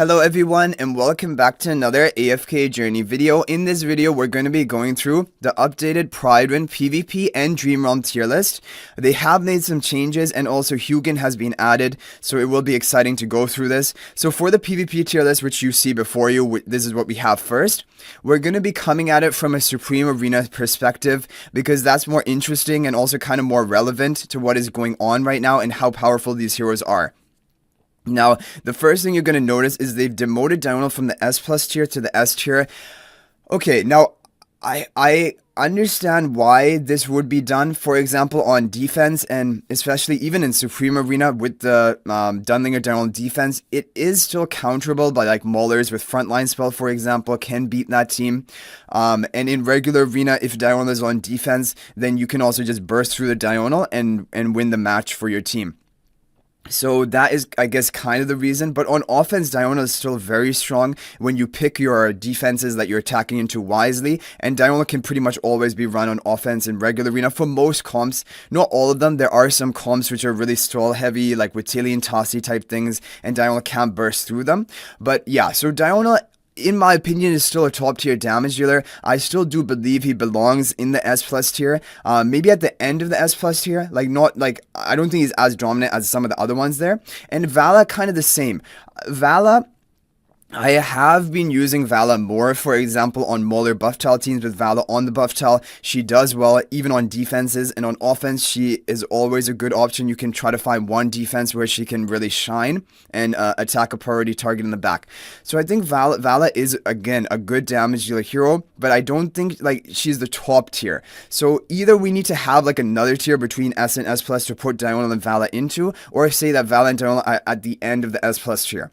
Hello everyone and welcome back to another AFK journey video. In this video we're going to be going through the updated Prydwen PVP and Dream Realm tier list. They have made some changes and also Hugin has been added, so it will be exciting to go through this. So for the PVP tier list, which you see before you, this is what we have first. We're going to be coming at it from a Supreme Arena perspective because that's more interesting and also kind of more relevant to what is going on right now and how powerful these heroes are. Now, the first thing you're going to notice is they've demoted Diurnal from the S plus tier to the S tier. Okay, now, I understand why this would be done, for example, on defense, and especially even in Supreme Arena with the Dunlinger Diurnal defense, it is still counterable by like Maulers with frontline spell, for example, can beat that team. And in regular Arena, if Diurnal is on defense, then you can also just burst through the Diurnal and win the match for your team. So that is, I guess, kind of the reason. But on offense, Diurnal is still very strong when you pick your defenses that you're attacking into wisely. And Diurnal can pretty much always be run on offense in regular arena for most comps. Not all of them. There are some comps which are really stall heavy, like with Tilly and Tassi type things. And Diurnal can't burst through them. But yeah, so Diurnal, in my opinion, is still a top tier damage dealer. I still do believe he belongs in the S plus tier. Maybe at the end of the S plus tier. I don't think he's as dominant as some of the other ones there. And Vala, kind of the same. Vala, I have been using Vala more, for example, on Mauler buff tile teams with Vala on the buff tile. She does well, even on defenses, and on offense, she is always a good option. You can try to find one defense where she can really shine and attack a priority target in the back. So I think Vala is, again, a good damage dealer hero, but I don't think, she's the top tier. So either we need to have, another tier between S and S plus to put Diurnal and Vala into, or say that Vala and Diurnal are at the end of the S plus tier.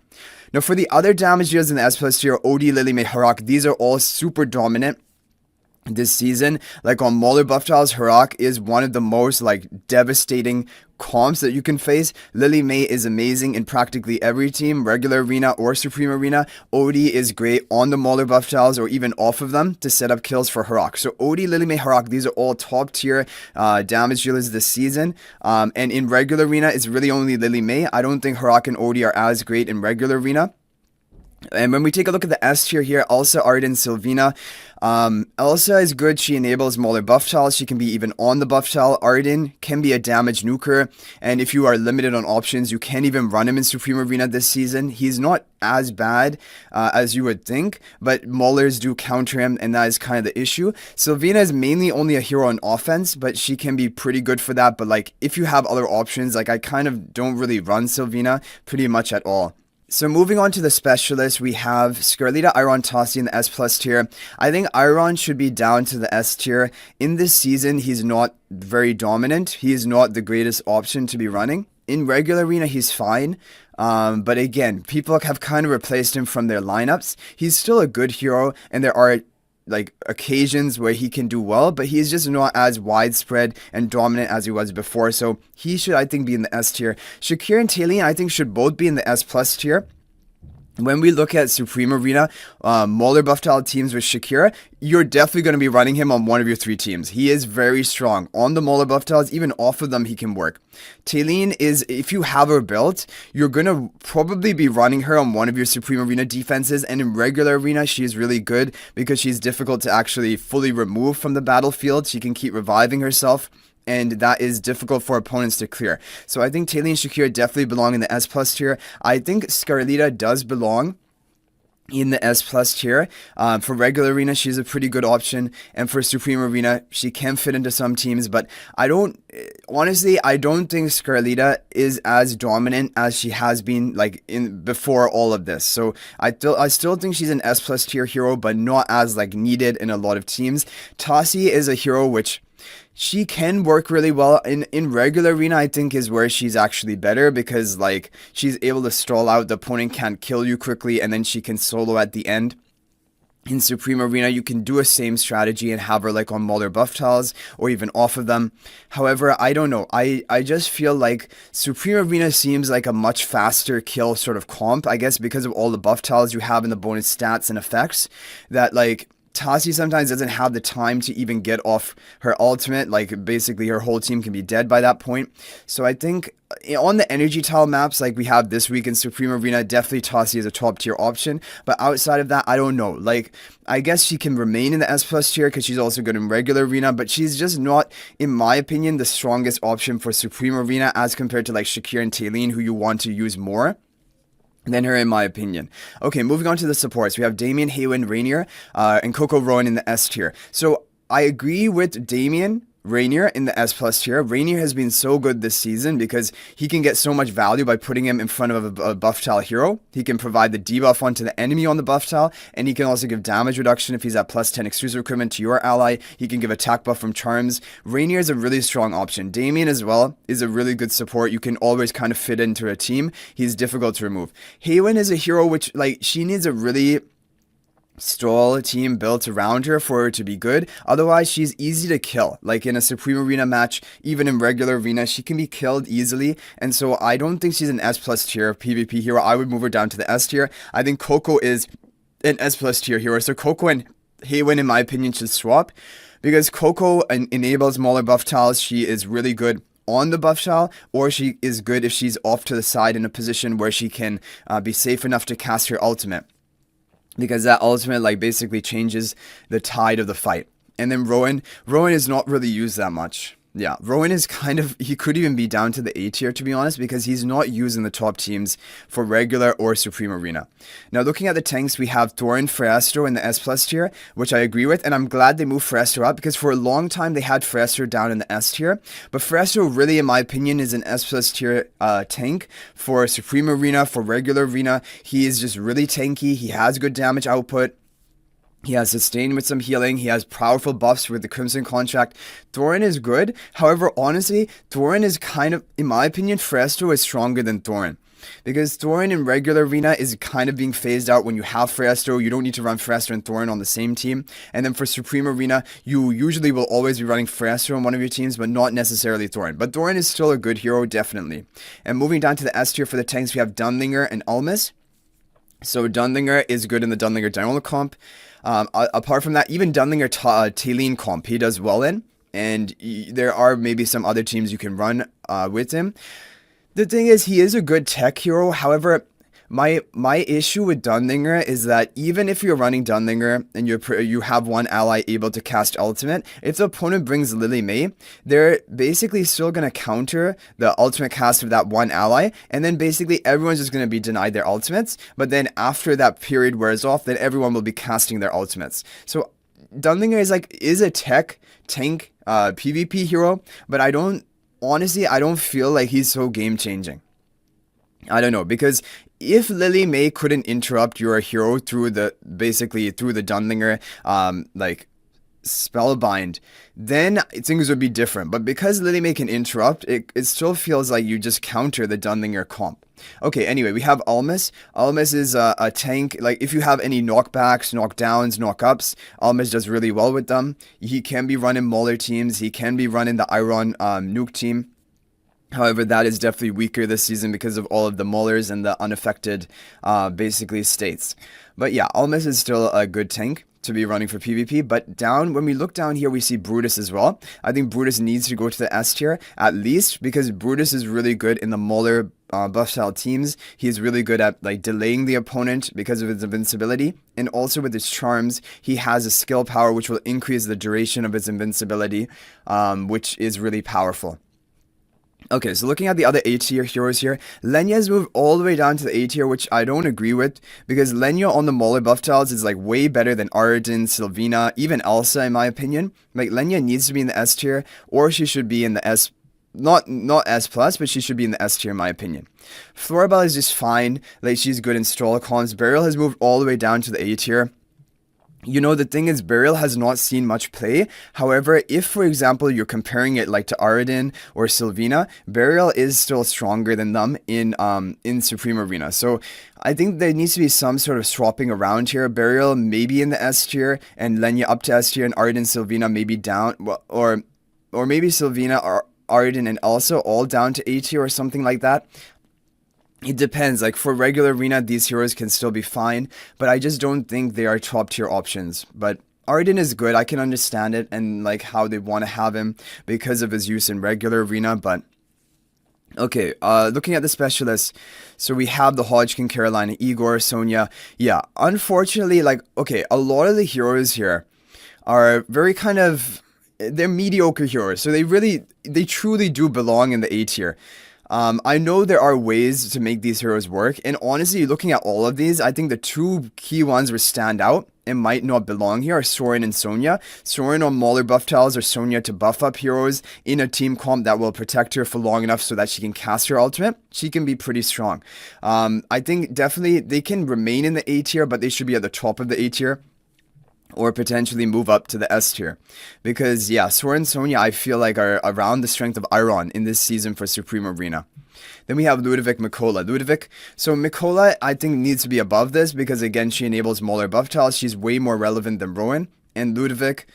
Now, for the other damage dealers in the S plus tier, OD, Lily, May, Harak, these are all super dominant this season. Like on Mauler buff tiles, Harak is one of the most devastating comps that you can face. Lily May is amazing in practically every team, regular arena or Supreme Arena. OD is great on the Mauler buff tiles or even off of them to set up kills for Harak. So OD, Lily May, Harak, these are all top tier damage dealers this season. And in regular arena, it's really only Lily May. I don't think Harak and OD are as great in regular arena. And when we take a look at the S tier here, Elsa, Arden, Sylvina. Elsa is good. She enables Mauler buff tiles. She can be even on the buff tile. Arden can be a damage nuker. And if you are limited on options, you can even run him in Supreme Arena this season. He's not as bad as you would think, but Maulers do counter him, and that is kind of the issue. Sylvina is mainly only a hero on offense, but she can be pretty good for that. But if you have other options, I kind of don't really run Sylvina pretty much at all. So moving on to the specialists, we have Scarlita, Iron, Tassi in the S plus tier. I think Iron should be down to the S tier. In this season, he's not very dominant. He is not the greatest option to be running. In regular arena, he's fine. But again, people have kind of replaced him from their lineups. He's still a good hero, and there are occasions where he can do well, but he's just not as widespread and dominant as he was before. So he should, I think, be in the S tier. Shakir and Taylene, I think, should both be in the S plus tier. When we look at Supreme Arena, Mauler buff tile teams with Shakira, you're definitely going to be running him on one of your three teams. He is very strong. On the Mauler buff tiles, even off of them, he can work. Taylene is, if you have her built, you're going to probably be running her on one of your Supreme Arena defenses. And in regular arena, she is really good because she's difficult to actually fully remove from the battlefield. She can keep reviving herself, and that is difficult for opponents to clear. So I think Taylene and Shakira definitely belong in the S plus tier. I think Scarlita does belong in the S plus tier. For regular arena, she's a pretty good option, and for Supreme Arena, she can fit into some teams, but honestly, I don't think Scarlita is as dominant as she has been before all of this. So I still think she's an S plus tier hero, but not as needed in a lot of teams. Tassi is a hero which she can work really well in regular arena. I think is where she's actually better because she's able to stall out, the opponent can't kill you quickly, and then she can solo at the end. In Supreme Arena, you can do a same strategy and have her on Mauler buff tiles or even off of them. However, I don't know. I just feel like Supreme Arena seems like a much faster kill sort of comp, I guess, because of all the buff tiles you have and the bonus stats and effects that Tassie sometimes doesn't have the time to even get off her ultimate. Like, basically, her whole team can be dead by that point. So I think on the energy tile maps like we have this week in Supreme Arena, definitely Tassie is a top tier option. But outside of that, I don't know. Like, I guess she can remain in the S plus tier because she's also good in regular arena, but she's just not, in my opinion, the strongest option for Supreme Arena as compared to like Shakir and Taylene, who you want to use more than her, in my opinion. Okay, moving on to the supports. We have Damien, Hugin, Rainier, and Coco Rowan in the S tier. So I agree with Damien, Rainier in the S plus tier. Rainier has been so good this season because he can get so much value by putting him in front of a buff tile hero. He can provide the debuff onto the enemy on the buff tile, and he can also give damage reduction if he's at plus 10 exclusive equipment to your ally. He can give attack buff from charms. Rainier is a really strong option. Damien as well is a really good support. You can always kind of fit into a team. He's difficult to remove. Heywen is a hero which, like, she needs a really stall team built around her for her to be good. Otherwise, she's easy to kill. Like in a Supreme Arena match, even in regular arena, she can be killed easily. And so I don't think she's an S plus tier PvP hero. I would move her down to the S tier. I think Coco is an S plus tier hero. So Coco and Heywen, in my opinion, should swap because Coco enables smaller buff tiles. She is really good on the buff tile, or she is good if she's off to the side in a position where she can be safe enough to cast her ultimate. Because that ultimate, like, basically changes the tide of the fight. And then Rowan is not really used that much. Yeah, Rowan is kind of, he could even be down to the A tier, to be honest, because he's not used in the top teams for regular or Supreme Arena. Now, looking at the tanks, we have Thorin, Freestro in the S plus tier, which I agree with, and I'm glad they moved Freestro up, because for a long time, they had Freestro down in the S tier, but Freestro really, in my opinion, is an S plus tier tank for Supreme Arena, for regular arena. He is just really tanky, he has good damage output. He has sustain with some healing. He has powerful buffs with the Crimson Contract. Thorin is good. However, honestly, Thorin is kind of, in my opinion, Freestro is stronger than Thorin. Because Thorin in regular arena is kind of being phased out when you have Freestro. You don't need to run Freestro and Thorin on the same team. And then for Supreme Arena, you usually will always be running Freestro on one of your teams, but not necessarily Thorin. But Thorin is still a good hero, definitely. And moving down to the S tier for the tanks, we have Dunlinger and Almas. So Dunlinger is good in the Dunlinger Diurnal comp. Apart from that, even Dunlinger Taylene comp, he does well in. And there are maybe some other teams you can run with him. The thing is, he is a good tech hero. However, my issue with Dunlinger is that even if you're running Dunlinger and you have one ally able to cast ultimate, if the opponent brings Lily May, they're basically still going to counter the ultimate cast of that one ally, and then basically everyone's just going to be denied their ultimates, but then after that period wears off, then everyone will be casting their ultimates. So Dunlinger is a tech tank PvP hero, but I don't feel like he's so game changing. I don't know, because if Lily May couldn't interrupt your hero through the Dunlinger spellbind, then things would be different. But because Lily May can interrupt, it still feels like you just counter the Dunlinger comp. Okay, anyway, we have Almas. Almas is a tank. Like, if you have any knockbacks, knockdowns, knockups, Almas does really well with them. He can be run in Mauler teams. He can be run in the Iron Nuke team. However, that is definitely weaker this season because of all of the Maulers and the unaffected, basically, states. But yeah, Almas is still a good tank to be running for PvP, but when we look down here, we see Brutus as well. I think Brutus needs to go to the S tier, at least, because Brutus is really good in the Mauler buff style teams. He's really good at like delaying the opponent because of his invincibility, and also with his charms, he has a skill power which will increase the duration of his invincibility, which is really powerful. Okay, so looking at the other A tier heroes here, Lenya's moved all the way down to the A tier, which I don't agree with, because Lenya on the Mauler buff tiles is like way better than Aridin, Sylvina, even Elsa in my opinion. Like, Lenya needs to be in the S tier, or she should be in the S, not S plus, but she should be in the S tier in my opinion. Floribel is just fine, like she's good in stall comps. Beryl has moved all the way down to the A tier. You know, the thing is, Beryl has not seen much play. However, if, for example, you're comparing it like to Aridin or Sylvina, Beryl is still stronger than them in Supreme Arena. So I think there needs to be some sort of swapping around here. Beryl maybe in the S tier, and Lenya up to S tier, and Aridin, Sylvina maybe down, or maybe Sylvina, or Aridin, and Elsa all down to A tier or something like that. It depends. Like, for regular arena, these heroes can still be fine, but I just don't think they are top tier options. But Arden is good. I can understand it and like how they want to have him because of his use in regular arena, but okay, looking at the specialists, so we have the Hugin, Carolina, Igor, Sonya. Yeah, unfortunately, like, okay, a lot of the heroes here are very kind of, they're mediocre heroes, so they truly do belong in the A tier. I know there are ways to make these heroes work, and honestly, looking at all of these, I think the two key ones which stand out and might not belong here are Soren and Sonya. Soren on Mauler buff tiles, or Sonya to buff up heroes in a team comp that will protect her for long enough so that she can cast her ultimate. She can be pretty strong. I think definitely they can remain in the A tier, but they should be at the top of the A tier, or potentially move up to the S tier. Because, yeah, Soren and Sonya, I feel like, are around the strength of Iron in this season for Supreme Arena. Then we have Ludovic Mikola. So Mikola, I think, needs to be above this because, again, she enables Mauler buff tiles. She's way more relevant than Rowan. And Ludovic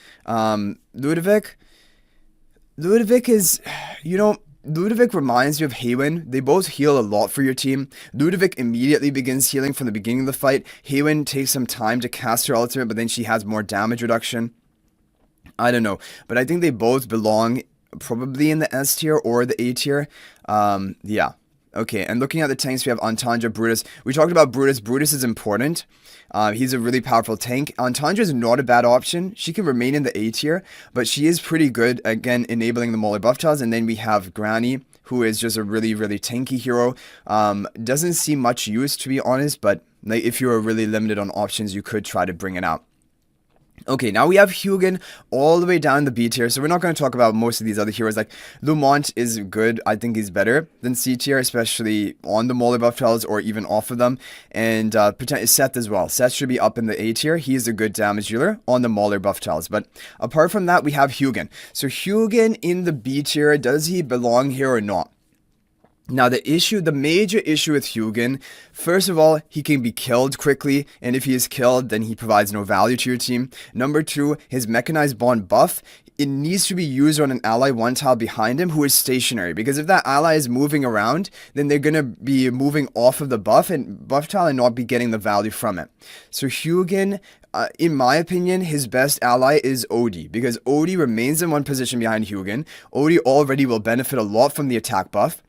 is, you know, Ludovic reminds you of Hugin. They both heal a lot for your team. Ludovic immediately begins healing from the beginning of the fight. Hugin takes some time to cast her ultimate, but then she has more damage reduction. I don't know, but I think they both belong probably in the S tier or the A tier. Yeah. Okay, and looking at the tanks, we have Antandra, Brutus. We talked about Brutus. Brutus is important. He's a really powerful tank. Antandra is not a bad option. She can remain in the A tier, but she is pretty good, again, enabling the Mauler buff tiles. And then we have Granny, who is just a really, really tanky hero. Doesn't see much use, to be honest, but like, if you are really limited on options, you could try to bring it out. Okay, now we have Hugin all the way down the B tier, so we're not going to talk about most of these other heroes. Like, Lumont is good. I think he's better than C tier, especially on the Mauler buff tiles or even off of them. And Seth as well. Seth should be up in the A tier. He's a good damage dealer on the Mauler buff tiles. But apart from that, we have Hugin. So Hugin in the B tier, does he belong here or not? Now, the major issue with Hugin, first of all, he can be killed quickly, and if he is killed, then he provides no value to your team. Number two, his mechanized bond buff, it needs to be used on an ally one tile behind him who is stationary, because if that ally is moving around, then they're going to be moving off of the buff tile and not be getting the value from it. So Hugin, in my opinion, his best ally is Odie, because Odie remains in one position behind Hugin. Odie already will benefit a lot from the attack buff.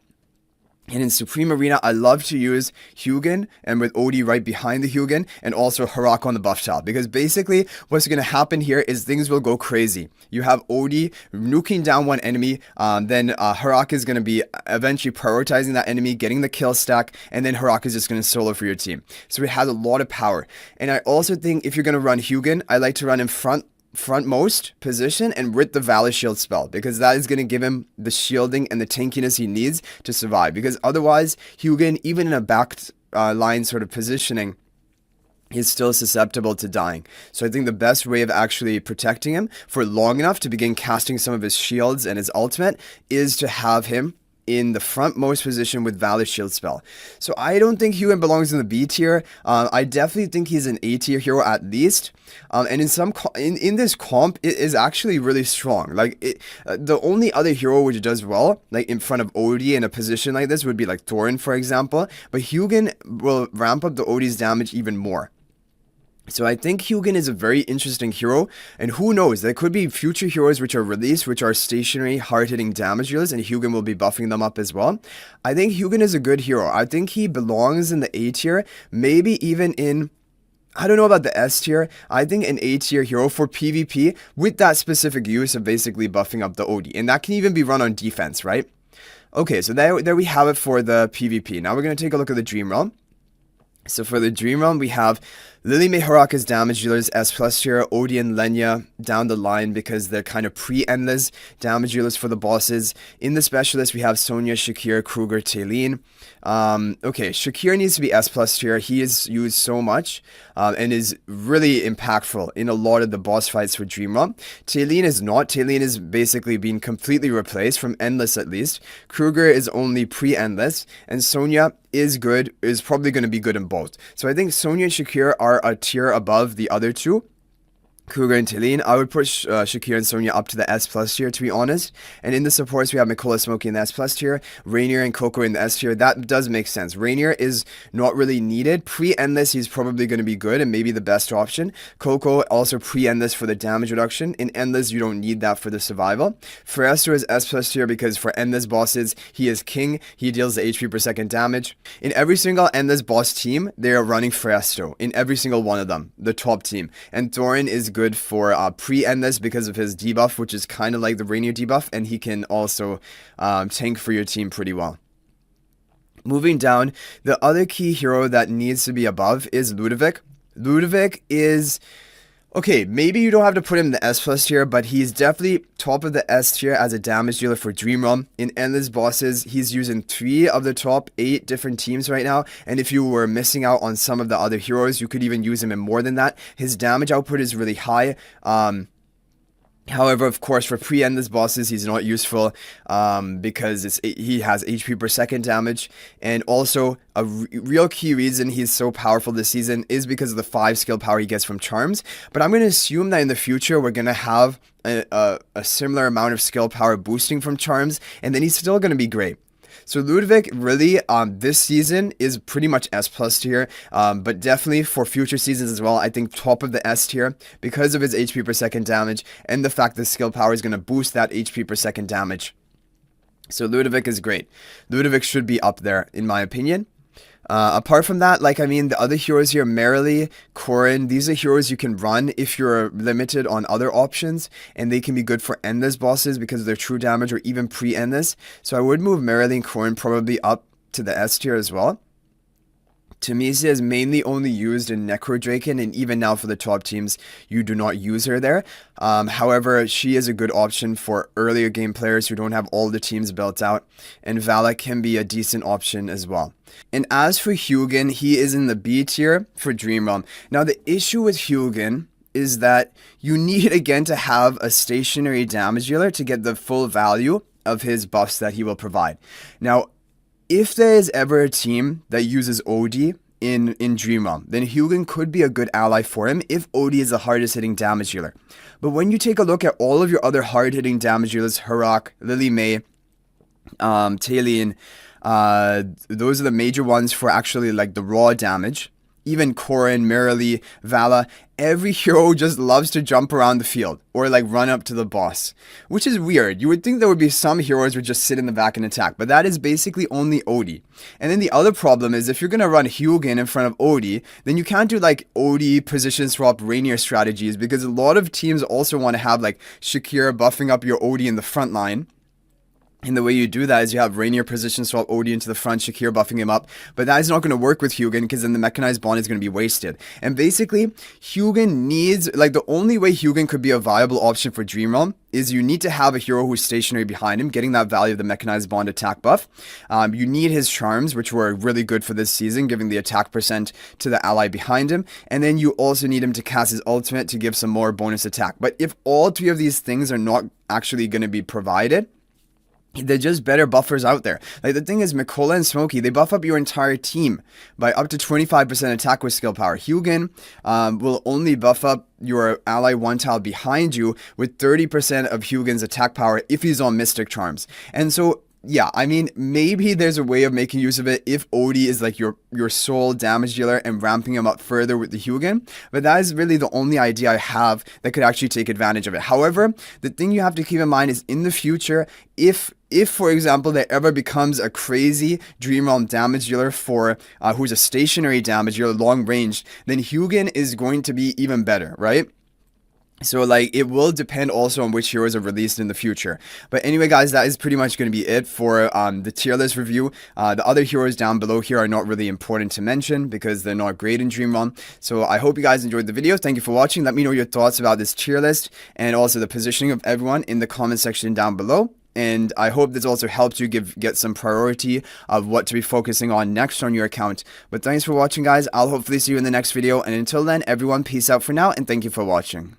And in Supreme Arena, I love to use Hugin, and with Odie right behind the Hugin, and also Harak on the buff tile. Because basically, what's going to happen here is things will go crazy. You have Odie nuking down one enemy, then Harak is going to be eventually prioritizing that enemy, getting the kill stack, and then Harak is just going to solo for your team. So it has a lot of power. And I also think if you're going to run Hugin, I like to run him frontmost position and with the Valor Shield spell, because that is going to give him the shielding and the tankiness he needs to survive. Because otherwise, Hugin, even in a back line sort of positioning, he's still susceptible to dying. So I think the best way of actually protecting him for long enough to begin casting some of his shields and his ultimate is to have him in the frontmost position with Valor Shield spell. So I don't think Hugin belongs in the B tier. I definitely think he's an A tier hero at least. And in this comp, it is actually really strong. Like, the only other hero which does well, like in front of Odie in a position like this, would be like Thorin, for example. But Hugin will ramp up the Odie's damage even more. So I think Hugin is a very interesting hero, and who knows, there could be future heroes which are released, which are stationary, hard-hitting damage dealers, and Hugin will be buffing them up as well. I think Hugin is a good hero. I think he belongs in the A tier, maybe even in, I don't know about the S tier. I think an A tier hero for PvP with that specific use of basically buffing up the Odie, and that can even be run on defense, right? Okay, so there we have it for the PvP. Now we're going to take a look at the Dream Realm. So for the Dream Realm, we have Lily May Harak as damage dealers, S+ tier, Odie and Lenya down the line because they're kind of pre-endless damage dealers for the bosses. In the specialist, we have Sonya, Shakir, Kruger, Taylene. Okay, Shakir needs to be S+ tier. He is used so much and is really impactful in a lot of the boss fights for Dream Realm. Taylene is not. Taylene is basically being completely replaced, from endless at least. Kruger is only pre-endless, and Sonya is good, is probably going to be good in both. So I think Sonya and Shakir are a tier above the other two. Cougar and Talene. I would push Shakira and Sonya up to the S plus tier, to be honest. And in the supports, we have Mikola Smokey in the S plus tier, Rainier and Coco in the S tier. That does make sense. Rainier is not really needed. Pre-Endless, he's probably going to be good and maybe the best option. Coco also pre-Endless for the damage reduction. In Endless, you don't need that for the survival. Feresto is S plus tier because for Endless bosses, he is king. He deals the HP per second damage. In every single Endless boss team, they are running Feresto. In every single one of them, the top team. And Thorin is good for pre-Endless because of his debuff, which is kind of like the Rainier debuff, and he can also tank for your team pretty well. Moving down, the other key hero that needs to be above is Ludovic. Ludovic is... okay, maybe you don't have to put him in the S plus tier, but he's definitely top of the S tier as a damage dealer for Dream Realm. In Endless bosses, he's using 3 of the top 8 different teams right now, and if you were missing out on some of the other heroes, you could even use him in more than that. His damage output is really high. However, of course, for pre-Endless bosses, he's not useful because he has HP per second damage. And also, a real key reason he's so powerful this season is because of the 5 skill power he gets from Charms. But I'm going to assume that in the future, we're going to have a similar amount of skill power boosting from Charms, and then he's still going to be great. So Ludovic really this season is pretty much S plus tier, but definitely for future seasons as well, I think top of the S tier because of his HP per second damage and the fact that skill power is going to boost that HP per second damage. So Ludovic is great. Ludovic should be up there in my opinion. Apart from that, like, I mean, the other heroes here, Marilee, Corrin, these are heroes you can run if you're limited on other options, and they can be good for Endless bosses because of their true damage or even pre-Endless. So I would move Marilee and Corrin probably up to the S tier as well. Tamisia is mainly only used in Necrodraken, and even now for the top teams, you do not use her there. However, she is a good option for earlier game players who don't have all the teams built out, and Vala can be a decent option as well. And as for Hugin, he is in the B tier for Dream Realm. Now, the issue with Hugin is that you need, again, to have a stationary damage dealer to get the full value of his buffs that he will provide. Now, if there is ever a team that uses OD in Dream Realm, then Hugin could be a good ally for him if OD is the hardest hitting damage dealer. But when you take a look at all of your other hard hitting damage dealers, Harak, Lily May, Talene, those are the major ones for actually like the raw damage. Even Corrin, Marilee, Vala, every hero just loves to jump around the field or like run up to the boss, which is weird. You would think there would be some heroes who would just sit in the back and attack, but that is basically only OD. And then the other problem is if you're going to run Hugin in front of OD, then you can't do like OD position swap Rainier strategies because a lot of teams also want to have like Shakira buffing up your OD in the front line. And the way you do that is you have Rainier position swap OD into the front, Shakir buffing him up. But that is not going to work with Hugin because then the mechanized bond is going to be wasted. And basically, Hugin needs, like the only way Hugin could be a viable option for Dream Realm is you need to have a hero who's stationary behind him, getting that value of the mechanized bond attack buff. You need his charms, which were really good for this season, giving the attack percent to the ally behind him. And then you also need him to cast his ultimate to give some more bonus attack. But if all 3 of these things are not actually going to be provided, they're just better buffers out there. Like the thing is, Mikola and Smokey, they buff up your entire team by up to 25% attack with skill power. Hugin will only buff up your ally 1 tile behind you with 30% of Hugin's attack power if he's on Mystic Charms. And so, yeah, I mean, maybe there's a way of making use of it if Odie is like your sole damage dealer and ramping him up further with the Hugin, but that is really the only idea I have that could actually take advantage of it. However, the thing you have to keep in mind is in the future, if for example there ever becomes a crazy Dream Realm damage dealer for who's a stationary damage dealer long range, then Hugin is going to be even better, right? So like it will depend also on which heroes are released in the future. But anyway guys, that is pretty much going to be it for the tier list review. The other heroes down below here are not really important to mention because they're not great in Dream Realm. So I hope you guys enjoyed the video. Thank you for watching. Let me know your thoughts about this tier list and also the positioning of everyone in the comment section down below. And I hope this also helps you get some priority of what to be focusing on next on your account. But thanks for watching guys. I'll hopefully see you in the next video. And until then, everyone, peace out for now and thank you for watching.